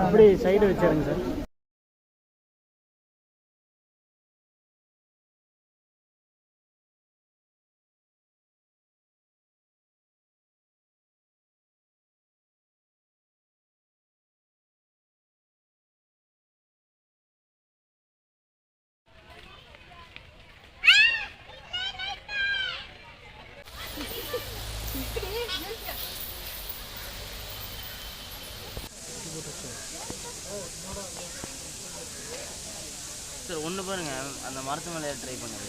அப்படி சைடு வச்சிருங்க sir. Sir ஒன்று பாருங்க, அந்த மரத்து மேலே ட்ரை பண்ணுங்க.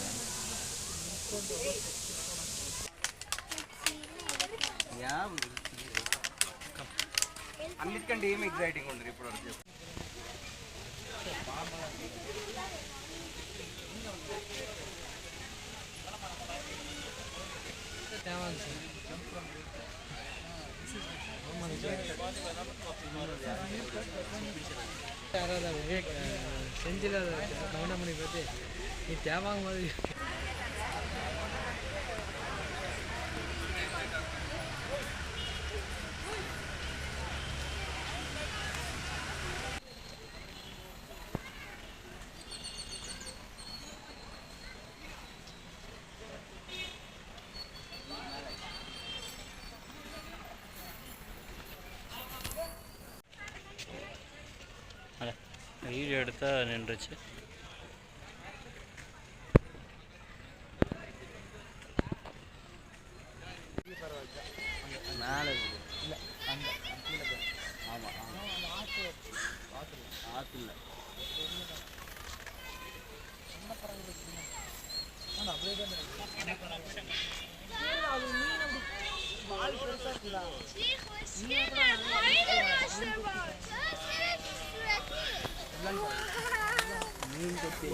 అన్నిటికంటే ఏం ఎగ్జైటింగ్ ఉంటుంది ఇప్పుడు వరకు? செஞ்சில் கவுண்டமணி பற்றி நீ தேவாங்க மாதிரி வீடியோ எடுத்தால் நின்றுச்சு. மேலே இல்லை அந்த ஆமாம் ஆற்றுல மீன் கொத்தி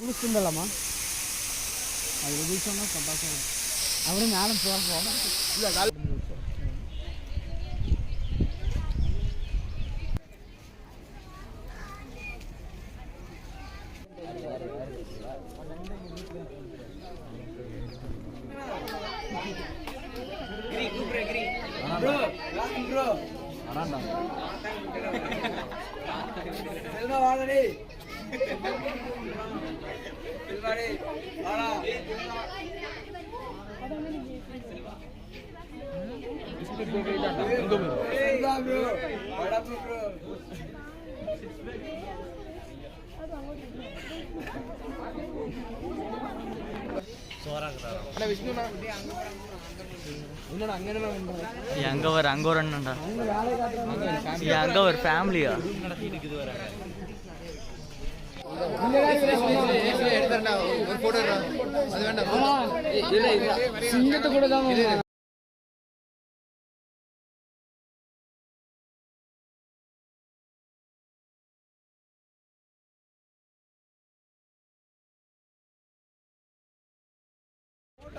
முடிச்சுடலாமா? அது முடிச்சோம்னா சந்தோஷம். அப்படியே மேலே போகிறோம். இல்லை கால் அங்கே ஒரு அண்ணன்டா, அங்கே ஒரு ஃபேமிலியா சிங்கத்தை கூட தான்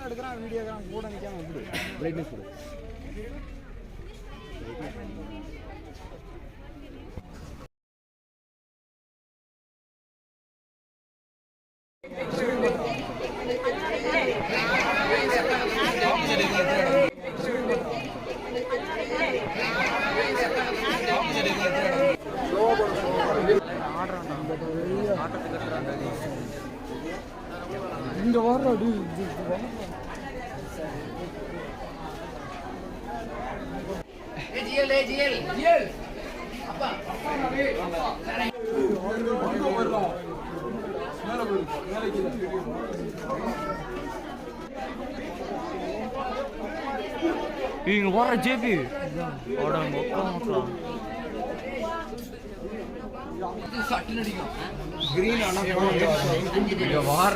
எடுக்கிறான். வீடியோ கூட நிற்காம எப்படி பிரைட்னஸ் கொடு. இங்க வர்றாடி இங்க வர ஜேபி மக்கா கிரீன் ஆனா வார